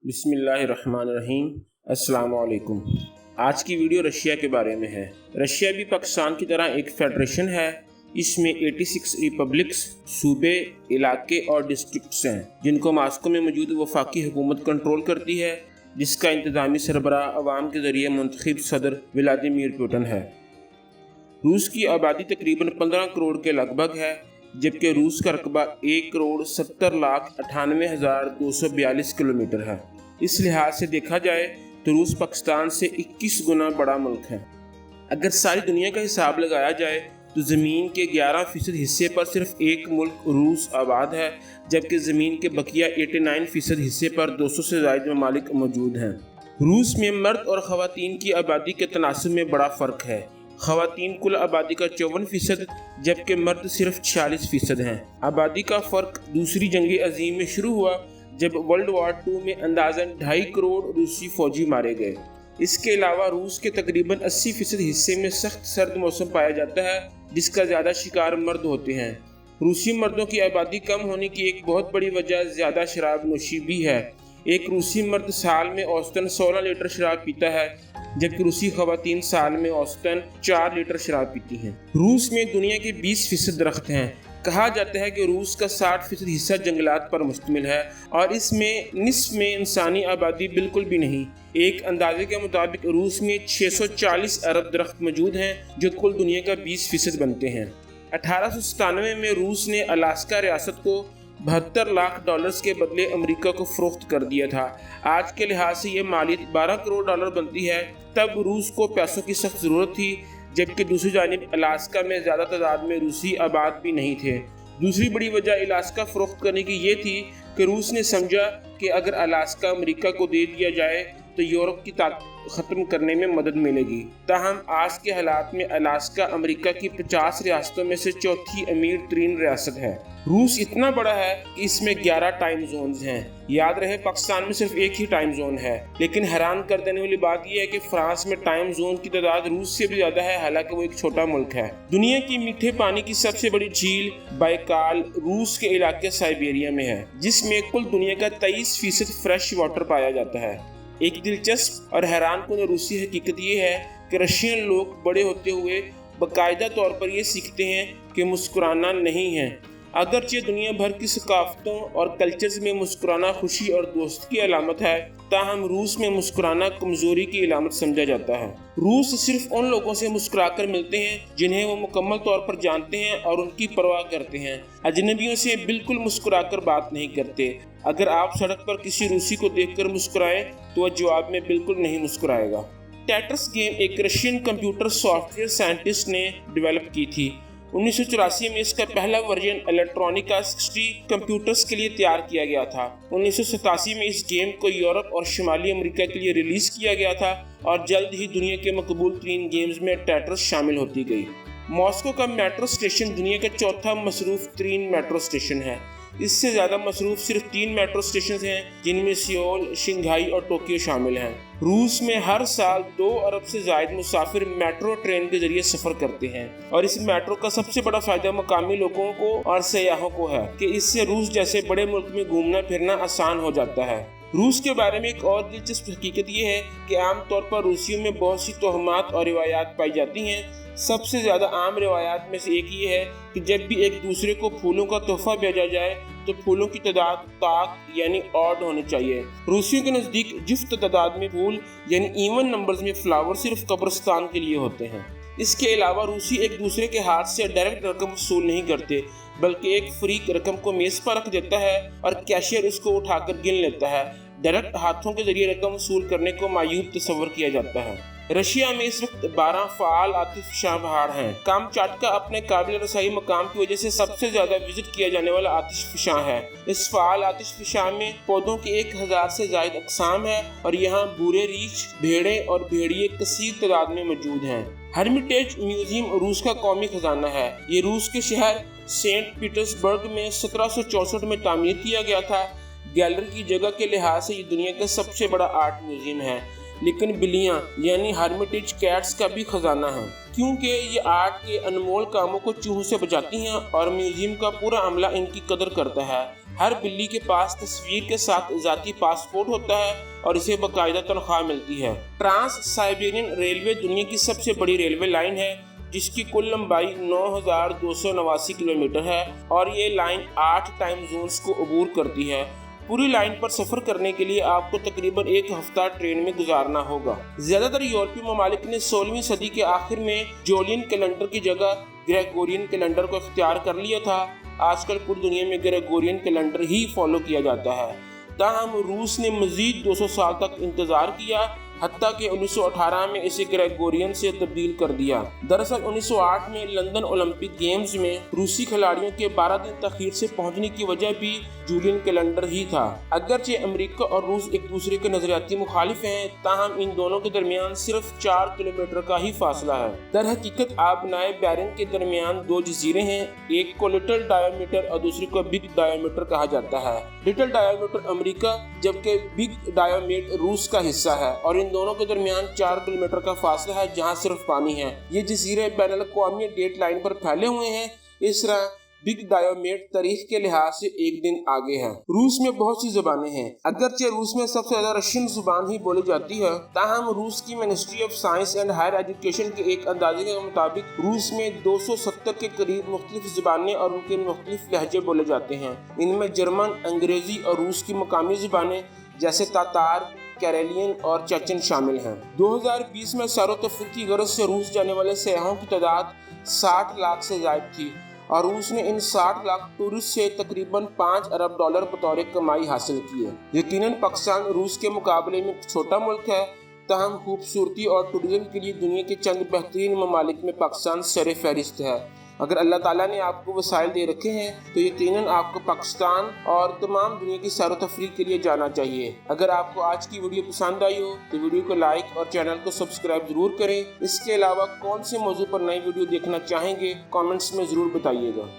बिस्मिल्लाहिर्रहमानिर्रहीम। अस्सलाम वालेकुम। आज की वीडियो रशिया के बारे में है। रशिया भी पाकिस्तान की तरह एक फेडरेशन है। इसमें 86 रिपब्लिक्स, सूबे, इलाके और डिस्ट्रिक्ट्स हैं जिनको मास्को में मौजूद वफाकी हुकूमत कंट्रोल करती है, जिसका इंतज़ामी सरबराह अवाम के ज़रिए मुंतखब सदर व्लादिमीर पुतिन है। रूस की आबादी तकरीबन 15 करोड़ के लगभग है, जबकि रूस का रकबा 1,70,98,242 किलोमीटर है। इस लिहाज से देखा जाए तो रूस पाकिस्तान से 21 गुना बड़ा मुल्क है। अगर सारी दुनिया का हिसाब लगाया जाए तो ज़मीन के 11% हिस्से पर सिर्फ एक मुल्क रूस आबाद है, जबकि ज़मीन के बकिया 89% हिस्से पर 200 से ज़ायद ममालिक मौजूद हैं। रूस में मर्द और ख़वातीन की आबादी के तनासब में बड़ा फ़र्क है। ख़वातीन कुल आबादी का 54%, जबकि मर्द सिर्फ 46% हैं। आबादी का फ़र्क दूसरी जंग अज़ीम में शुरू हुआ, जब वर्ल्ड वार 2 में अंदाज़न 2.5 करोड़ रूसी फ़ौजी मारे गए। इसके अलावा रूस के तकरीबन 80% हिस्से में सख्त सर्द मौसम पाया जाता है, जिसका ज़्यादा शिकार मर्द होते हैं। रूसी मर्दों की आबादी कम होने की एक बहुत बड़ी वजह ज़्यादा शराब नोशी भी है। एक रूसी मर्द साल में औसतन 16 लीटर शराब पीता है, जबकि रूसी ख़वातीन साल में औसतन 4 लीटर शराब पीती हैं। रूस में दुनिया के 20% दरख्त हैं। कहा जाता है कि रूस का 60% हिस्सा जंगलात पर मुश्तमिल है और इसमें निस्फ में इंसानी आबादी बिल्कुल भी नहीं। एक अंदाजे के मुताबिक रूस में 640 अरब दरख्त मौजूद हैं, जो कुल दुनिया का 20% बनते हैं। 1897 में रूस ने अलास्का रियासत को $72 लाख के बदले अमेरिका को फ़रोख्त कर दिया था। आज के लिहाज से ये मालियत $12 करोड़ बनती है। तब रूस को पैसों की सख्त ज़रूरत थी, जबकि दूसरी जानिब अलास्का में ज़्यादा तादाद में रूसी आबाद भी नहीं थे। दूसरी बड़ी वजह अलास्का फ़रोख्त करने की ये थी कि रूस ने समझा कि अगर अलास्का अमेरिका को दे दिया जाए तो यूरोप की ताकत ख़त्म करने में मदद मिलेगी। ताहम आज के हालात में अलास्का अमेरिका की 50 रियासतों में से चौथी अमीर तरीन रियासत है। रूस इतना बड़ा है कि इसमें 11 टाइम जोन्स हैं। याद रहे, पाकिस्तान में सिर्फ एक ही टाइम जोन है। लेकिन हैरान कर देने वाली बात यह है कि फ्रांस में टाइम जोन की तादाद रूस से भी ज़्यादा है, हालांकि वो एक छोटा मुल्क है। दुनिया की मीठे पानी की सबसे बड़ी झील बाइकाल रूस के इलाके साइबेरिया में है, जिसमें कुल दुनिया का 23% फ्रेश वाटर पाया जाता है। एक दिलचस्प और हैरानकुन रूसी हकीकत ये है कि रशियन लोग बड़े होते हुए बाकायदा तौर पर ये सीखते हैं कि मुस्कुराना नहीं है। अगरचे दुनिया भर की सकाफ़तों और कल्चर्स में मुस्कुराना खुशी और दोस्ती की अलामत है, ताहम रूस में मुस्कुराना कमज़ोरी की अलामत समझा जाता है। रूस सिर्फ उन लोगों से मुस्कुराकर मिलते हैं जिन्हें वो मुकम्मल तौर पर जानते हैं और उनकी परवाह करते हैं। अजनबियों से बिल्कुल मुस्कुराकर बात नहीं करते। अगर आप सड़क पर किसी रूसी को देखकर मुस्कुराएं तो वह जवाब में बिल्कुल नहीं मुस्कुराएगा। टेट्रिस गेम एक रशियन कंप्यूटर सॉफ्टवेयर साइंटिस्ट ने डेवलप की थी। 1984 में इसका पहला वर्जन इलेक्ट्रॉनिका 60 कंप्यूटर्स के लिए तैयार किया गया था। 1987 में इस गेम को यूरोप और शुमाली अमेरिका के लिए रिलीज किया गया था और जल्द ही दुनिया के मकबूल तरीन गेम्स में टेट्रिस शामिल होती गई। मॉस्को का मेट्रो स्टेशन दुनिया का चौथा मसरूफ तरीन मेट्रो स्टेशन है। इससे ज़्यादा मसरूफ सिर्फ 3 मेट्रो स्टेशन हैं, जिनमें सियोल, शंघाई और टोक्यो शामिल हैं। रूस में हर साल 2 अरब से ज़ायद मुसाफिर मेट्रो ट्रेन के जरिए सफ़र करते हैं और इस मेट्रो का सबसे बड़ा फ़ायदा मकामी लोगों को और सयाहों को है कि इससे रूस जैसे बड़े मुल्क में घूमना फिरना आसान हो जाता है। रूस के बारे में एक और दिलचस्प हकीकत ये है कि आमतौर पर रूसियों में बहुत सी तोहमात और रिवायात पाई जाती हैं। सबसे ज़्यादा आम रिवायात में से एक ये है कि जब भी एक दूसरे को फूलों का तोहफा भेजा जाए तो फूलों की तादाद ताक यानी ऑड होनी चाहिए। रूसियों के नज़दीक जुफ्त तादाद में फूल यानी इवन नंबर्स में फ्लावर सिर्फ कब्रिस्तान के लिए होते हैं। इसके अलावा रूसी एक दूसरे के हाथ से डायरेक्ट रकम वसूल नहीं करते, बल्कि एक फ्रीक रकम को मेज़ पर रख देता है और कैशियर उसको उठाकर गिन लेता है। डायरेक्ट हाथों के जरिए रकम वसूल करने को मायूब तस्वर किया जाता है। रशिया में इस वक्त 12 फ़ाल आतिशफ़शां पहाड़ हैं। कामचाटका अपने काबिल रसाई मकाम की वजह से सबसे ज़्यादा विजिट किया जाने वाला आतिशफ़शां है। इस फ़ाल आतिशफ़शां में पौधों की 1000 से ज़ायद अक़साम है और यहाँ भूरे रीछ, भेड़ें और भेड़िए कसीर तादाद में मौजूद हैं। हर्मिटेज म्यूजियम रूस का कौमी खजाना है। ये रूस के शहर सेंट पीटर्सबर्ग में 1764 में तामीर किया गया था। गैलरी की जगह के लिहाज से ये दुनिया का सबसे बड़ा आर्ट म्यूजियम है, लेकिन बिल्लियाँ यानी हर्मिटेज कैट्स का भी खजाना है, क्योंकि ये आर्ट के अनमोल कामों को चूहों से बचाती हैं और म्यूजियम का पूरा अमला इनकी कदर करता है। हर बिल्ली के पास तस्वीर के साथ ذاتی पासपोर्ट होता है और इसे बाकायदा तनख्वाह मिलती है। ट्रांस साइबेरियन रेलवे दुनिया की सबसे बड़ी रेलवे लाइन है, जिसकी कुल लंबाई 9,289 किलोमीटर है और ये लाइन 8 टाइम जोन्स को अबूर करती है। पूरी लाइन पर सफर करने के लिए आपको तकरीबन 1 हफ्ता ट्रेन में गुजारना होगा। ज्यादातर यूरोपीय ममालिक ने 16वीं सदी के आखिर में जूलियन कैलेंडर की जगह ग्रेगोरियन कैलेंडर को इख्तियार कर लिया था। आजकल पूरी दुनिया में ग्रेगोरियन कैलेंडर ही फॉलो किया जाता है। ताहम रूस ने मजीद 200 साल तक इंतजार किया, हत्ता कि 1918 में इसे ग्रेगोरियन से तब्दील कर दिया। दरअसल 1908 में लंदन ओलंपिक गेम्स में रूसी खिलाड़ियों के 12 दिन तखीर से पहुंचने की वजह भी जूलियन कैलेंडर ही था। अगरचे अमेरिका और रूस एक दूसरे के नजरियाती मुखालिफ हैं, ताहम इन दोनों के दरमियान सिर्फ 4 किलोमीटर का ही फासला है। दर हकीकत आबनाए बैरन के दरमियान 2 जजीरे हैं, एक को लिटिल डायोमीटर और दूसरे को बिग डायोमीटर कहा जाता है। लिटिल डायोमीटर अमेरिका जबकि बिग डायोमीटर रूस का हिस्सा है और इन दोनों के दरमियान 4 किलोमीटर का फासला है, जहां सिर्फ पानी है। ये जजीरे बैनुल अक़वामी डेट लाइन पर फैले हुए हैं। इस तरह बिग डायोमीटर तारीख के लिहाज से 1 दिन आगे है। रूस में बहुत सी जुबानें हैं। अगरचे रूस में सबसे ज्यादा रशियन जुबान ही बोली जाती है, ताहम रूस की ministry of science and higher education के एक अंदाजे के मुताबिक रूस में 270 के करीब मुख्तलिफ जुबानें और उनके मुख्तलिफ लहजे बोले जाते हैं। इनमें जर्मन, अंग्रेजी और रूस की मकामी जुबानें जैसे तातार, कैरेलियन और चेचन शामिल हैं। 2020 में सैरो तफरीह की गरज से रूस जाने वाले सयाहों की तादाद 60 लाख से ज़ायद थी और रूस ने इन 60 लाख टूरिस्ट से तकरीबन $5 अरब बतौर कमाई हासिल की है। यकीनन पाकिस्तान रूस के मुकाबले में छोटा मुल्क है, ताहम खूबसूरती और टूरिज्म के लिए दुनिया के चंद बेहतरीन ममालिक में पाकिस्तान सर फहरिस्त है। अगर अल्लाह ताला ने आपको वसाइल दे रखे हैं तो यकीनन आपको पाकिस्तान और तमाम दुनिया की सैर व तफरीह के लिए जाना चाहिए। अगर आपको आज की वीडियो पसंद आई हो तो वीडियो को लाइक और चैनल को सब्सक्राइब जरूर करें। इसके अलावा कौन से मौजू पर नई वीडियो देखना चाहेंगे कमेंट्स में ज़रूर बताइएगा।